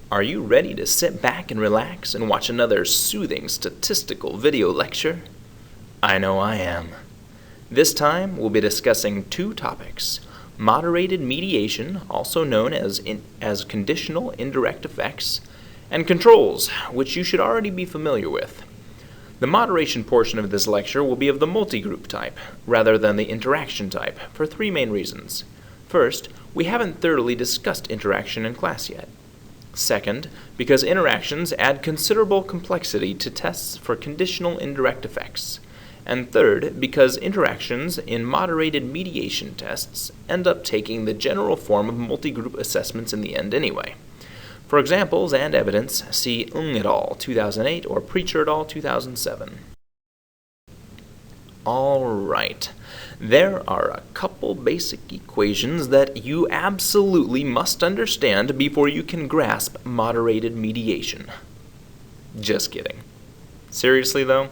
Are you ready to sit back and relax and watch another soothing statistical video lecture? I know I am. This time we'll be discussing two topics: moderated mediation, also known as conditional indirect effects, and controls, which you should already be familiar with. The moderation portion of this lecture will be of the multigroup type, rather than the interaction type, for three main reasons. First, we haven't thoroughly discussed interaction in class yet. Second, because interactions add considerable complexity to tests for conditional indirect effects. And third, because interactions in moderated mediation tests end up taking the general form of multigroup assessments in the end anyway. For examples and evidence, see Ng et al. 2008 or Preacher et al. 2007. All right. There are a couple basic equations that you absolutely must understand before you can grasp moderated mediation. Just kidding. Seriously though,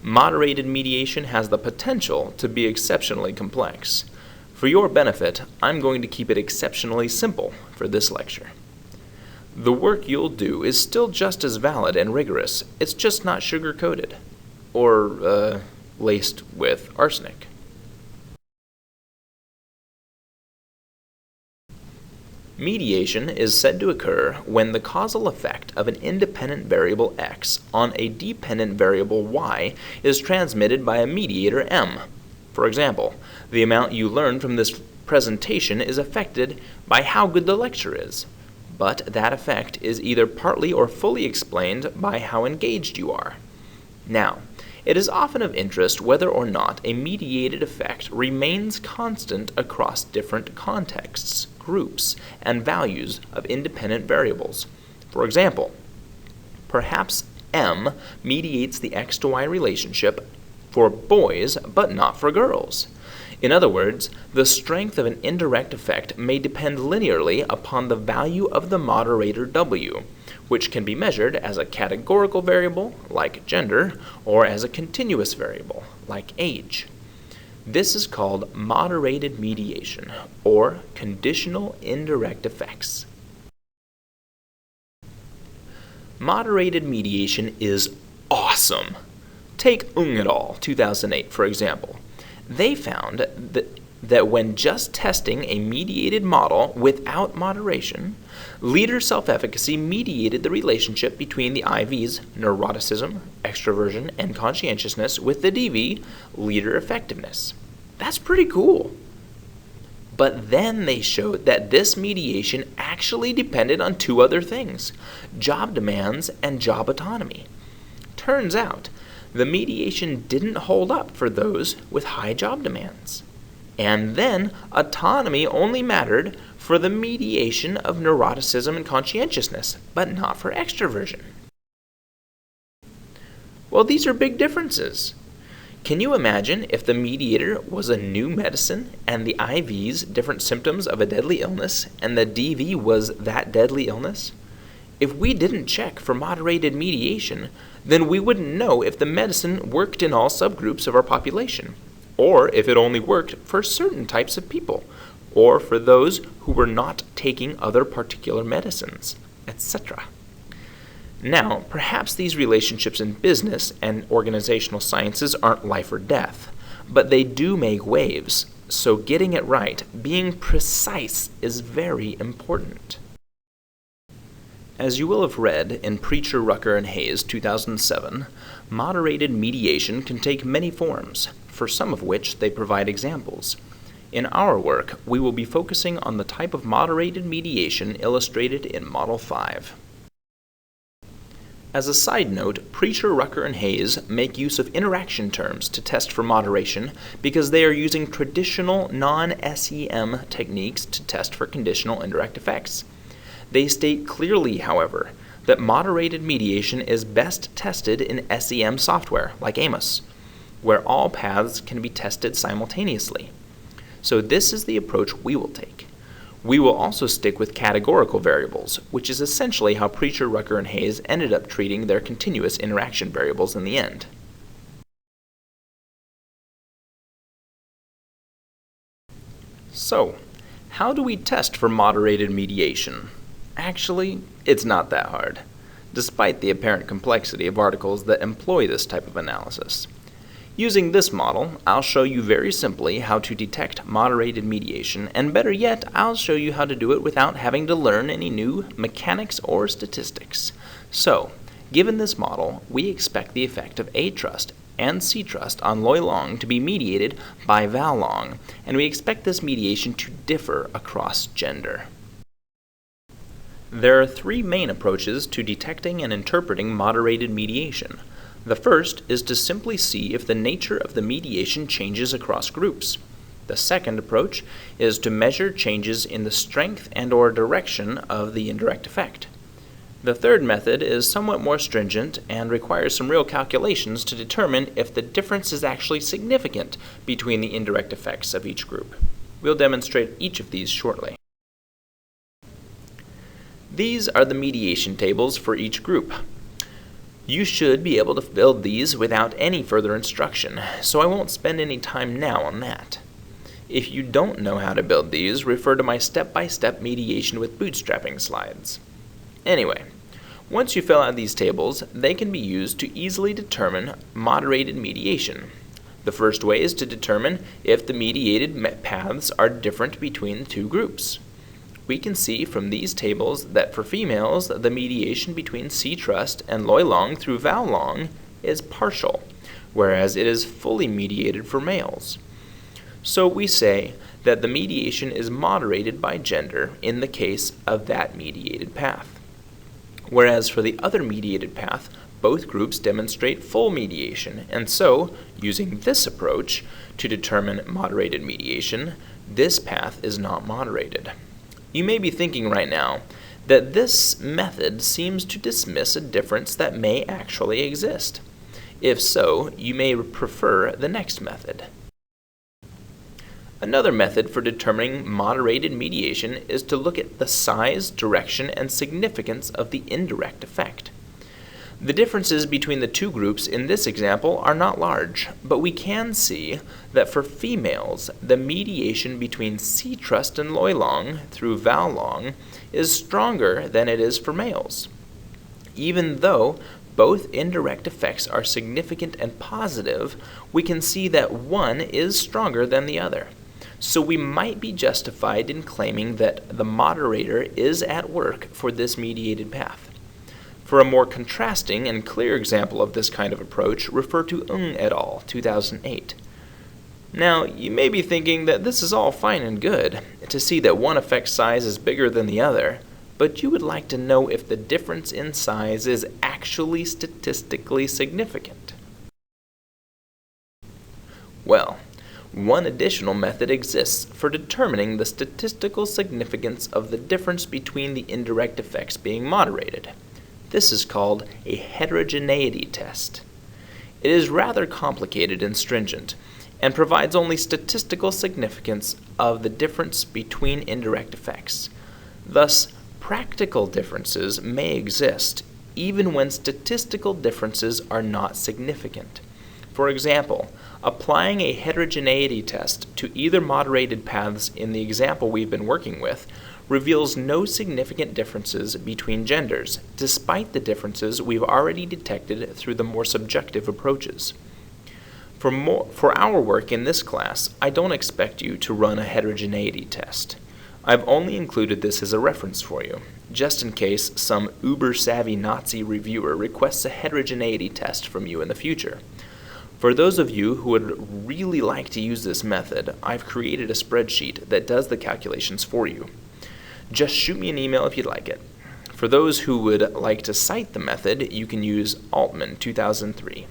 moderated mediation has the potential to be exceptionally complex. For your benefit, I'm going to keep it exceptionally simple for this lecture. The work you'll do is still just as valid and rigorous, it's just not sugar-coated. Or, laced with arsenic. Mediation is said to occur when the causal effect of an independent variable x on a dependent variable y is transmitted by a mediator m. For example, the amount you learn from this presentation is affected by how good the lecture is, but that effect is either partly or fully explained by how engaged you are. Now, it is often of interest whether or not a mediated effect remains constant across different contexts, groups, and values of independent variables. For example, perhaps M mediates the x to y relationship for boys but not for girls. In other words, the strength of an indirect effect may depend linearly upon the value of the moderator W, which can be measured as a categorical variable, like gender, or as a continuous variable, like age. This is called moderated mediation, or conditional indirect effects. Moderated mediation is awesome. Take Ng et al. 2008, for example. They found that when just testing a mediated model without moderation, leader self-efficacy mediated the relationship between the IV's neuroticism, extroversion, and conscientiousness with the DV, leader effectiveness. That's pretty cool. But then they showed that this mediation actually depended on two other things: job demands and job autonomy. Turns out, the mediation didn't hold up for those with high job demands. And then autonomy only mattered for the mediation of neuroticism and conscientiousness, but not for extroversion. Well, these are big differences. Can you imagine if the mediator was a new medicine and the IV's different symptoms of a deadly illness and the DV was that deadly illness? If we didn't check for moderated mediation, then we wouldn't know if the medicine worked in all subgroups of our population, or if it only worked for certain types of people, or for those who were not taking other particular medicines, etc. Now, perhaps these relationships in business and organizational sciences aren't life or death, but they do make waves, so getting it right, being precise, is very important. As you will have read in Preacher, Rucker, and Hayes 2007, moderated mediation can take many forms, for some of which they provide examples. In our work, we will be focusing on the type of moderated mediation illustrated in Model 5. As a side note, Preacher, Rucker, and Hayes make use of interaction terms to test for moderation because they are using traditional non-SEM techniques to test for conditional indirect effects. They state clearly, however, that moderated mediation is best tested in SEM software, like AMOS, where all paths can be tested simultaneously. So this is the approach we will take. We will also stick with categorical variables, which is essentially how Preacher, Rucker, and Hayes ended up treating their continuous interaction variables in the end. So, how do we test for moderated mediation? Actually, it's not that hard, despite the apparent complexity of articles that employ this type of analysis. Using this model, I'll show you very simply how to detect moderated mediation, and better yet, I'll show you how to do it without having to learn any new mechanics or statistics. So, given this model, we expect the effect of A trust and C trust on Loy long to be mediated by Val long, and we expect this mediation to differ across gender. There are three main approaches to detecting and interpreting moderated mediation. The first is to simply see if the nature of the mediation changes across groups. The second approach is to measure changes in the strength and/or direction of the indirect effect. The third method is somewhat more stringent and requires some real calculations to determine if the difference is actually significant between the indirect effects of each group. We'll demonstrate each of these shortly. These are the mediation tables for each group. You should be able to build these without any further instruction, so I won't spend any time now on that. If you don't know how to build these, refer to my step-by-step mediation with bootstrapping slides. Anyway, once you fill out these tables, they can be used to easily determine moderated mediation. The first way is to determine if the mediated paths are different between the two groups. We can see from these tables that for females, the mediation between C trust and Loy long through Val long is partial, whereas it is fully mediated for males. So we say that the mediation is moderated by gender in the case of that mediated path. Whereas for the other mediated path, both groups demonstrate full mediation, and so, using this approach to determine moderated mediation, this path is not moderated. You may be thinking right now that this method seems to dismiss a difference that may actually exist. If so, you may prefer the next method. Another method for determining moderated mediation is to look at the size, direction, and significance of the indirect effect. The differences between the two groups in this example are not large, but we can see that for females, the mediation between C trust and Loy long through Val long is stronger than it is for males. Even though both indirect effects are significant and positive, we can see that one is stronger than the other. So we might be justified in claiming that the moderator is at work for this mediated path. For a more contrasting and clear example of this kind of approach, refer to Ng et al., 2008. Now, you may be thinking that this is all fine and good, to see that one effect size is bigger than the other, but you would like to know if the difference in size is actually statistically significant. Well, one additional method exists for determining the statistical significance of the difference between the indirect effects being moderated. This is called a heterogeneity test. It is rather complicated and stringent, and provides only statistical significance of the difference between indirect effects. Thus, practical differences may exist even when statistical differences are not significant. For example, applying a heterogeneity test to either moderated paths in the example we've been working with reveals no significant differences between genders, despite the differences we've already detected through the more subjective approaches. For our work in this class, I don't expect you to run a heterogeneity test. I've only included this as a reference for you, just in case some uber-savvy Nazi reviewer requests a heterogeneity test from you in the future. For those of you who would really like to use this method, I've created a spreadsheet that does the calculations for you. Just shoot me an email if you'd like it. For those who would like to cite the method, you can use Altman 2003.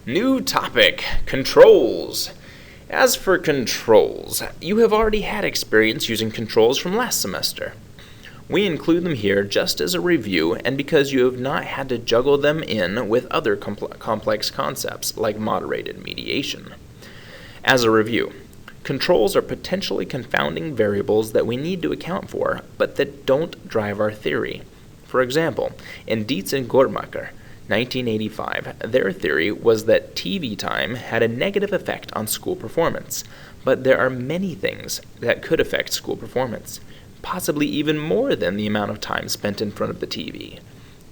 New topic, controls. As for controls, you have already had experience using controls from last semester. We include them here just as a review and because you have not had to juggle them in with other complex concepts like moderated mediation. As a review, controls are potentially confounding variables that we need to account for, but that don't drive our theory. For example, in Dietz and Gortmacher, 1985, their theory was that TV time had a negative effect on school performance, but there are many things that could affect school performance. possibly even more than the amount of time spent in front of the TV.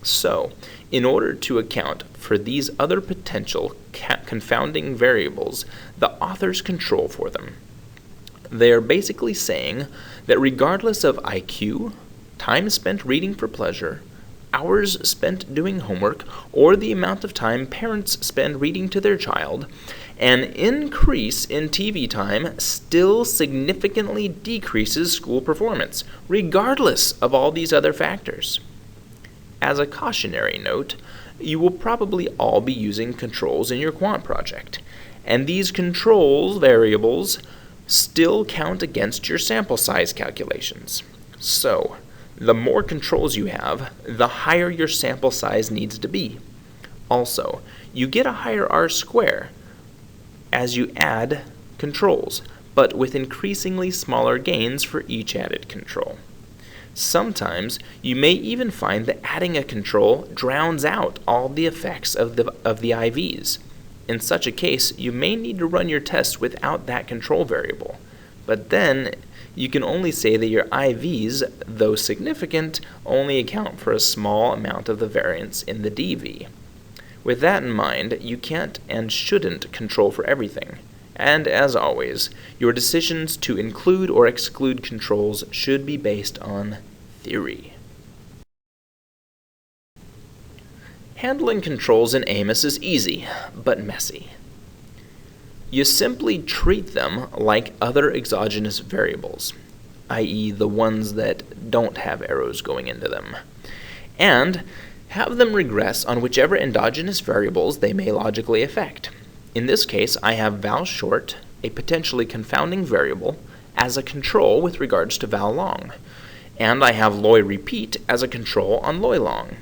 So, in order to account for these other potential confounding variables, the authors control for them. They are basically saying that regardless of IQ, time spent reading for pleasure, hours spent doing homework, or the amount of time parents spend reading to their child, an increase in TV time still significantly decreases school performance, regardless of all these other factors. As a cautionary note, you will probably all be using controls in your quant project, and these controls variables still count against your sample size calculations. So, the more controls you have, the higher your sample size needs to be. Also, you get a higher R-square as you add controls, but with increasingly smaller gains for each added control. Sometimes you may even find that adding a control drowns out all the effects of the IVs. In such a case, you may need to run your test without that control variable. But then, you can only say that your IVs, though significant, only account for a small amount of the variance in the DV. With that in mind, you can't and shouldn't control for everything. And as always, your decisions to include or exclude controls should be based on theory. Handling controls in AMOS is easy, but messy. You simply treat them like other exogenous variables, i.e. the ones that don't have arrows going into them, and have them regress on whichever endogenous variables they may logically affect. In this case, I have val short, a potentially confounding variable, as a control with regards to val long, and I have loy repeat as a control on loy long.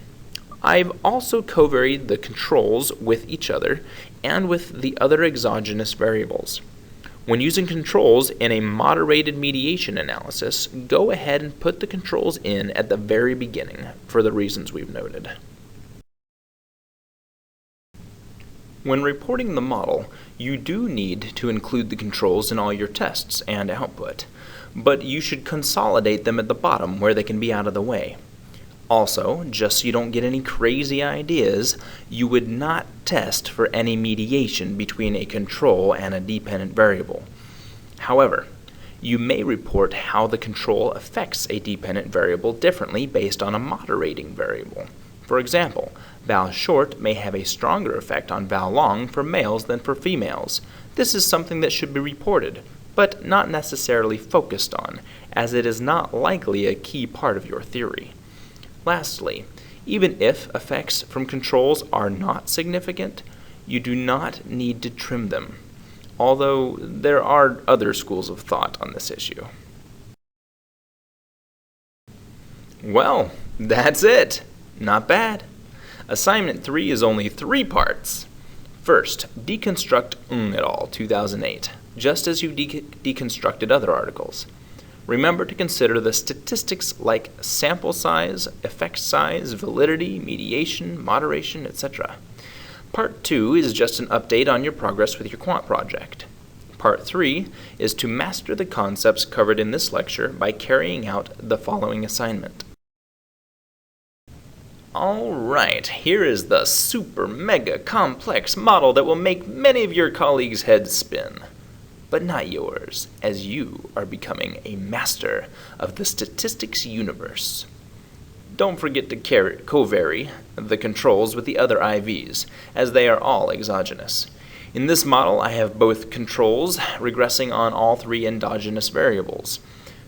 I've also covaried the controls with each other and with the other exogenous variables. When using controls in a moderated mediation analysis, go ahead and put the controls in at the very beginning for the reasons we've noted. When reporting the model, you do need to include the controls in all your tests and output, but you should consolidate them at the bottom where they can be out of the way. Also, just so you don't get any crazy ideas, you would not test for any mediation between a control and a dependent variable. However, you may report how the control affects a dependent variable differently based on a moderating variable. For example, val short may have a stronger effect on val long for males than for females. This is something that should be reported, but not necessarily focused on, as it is not likely a key part of your theory. Lastly, even if effects from controls are not significant, you do not need to trim them, although there are other schools of thought on this issue. Well, that's it. Not bad. Assignment 3 is only 3 parts. First, deconstruct et al. 2008, just as you deconstructed other articles. Remember to consider the statistics like sample size, effect size, validity, mediation, moderation, etc. Part 2 is just an update on your progress with your quant project. Part 3 is to master the concepts covered in this lecture by carrying out the following assignment. Alright, here is the super mega complex model that will make many of your colleagues' heads spin. But not yours, as you are becoming a master of the statistics universe. Don't forget to covary the controls with the other IVs, as they are all exogenous. In this model, I have both controls regressing on all 3 endogenous variables.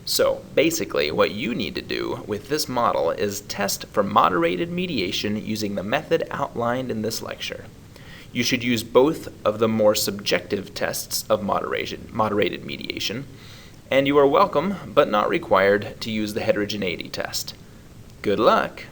So, basically, what you need to do with this model is test for moderated mediation using the method outlined in this lecture. You should use both of the more subjective tests of moderated mediation, and you are welcome, but not required, to use the heterogeneity test. Good luck!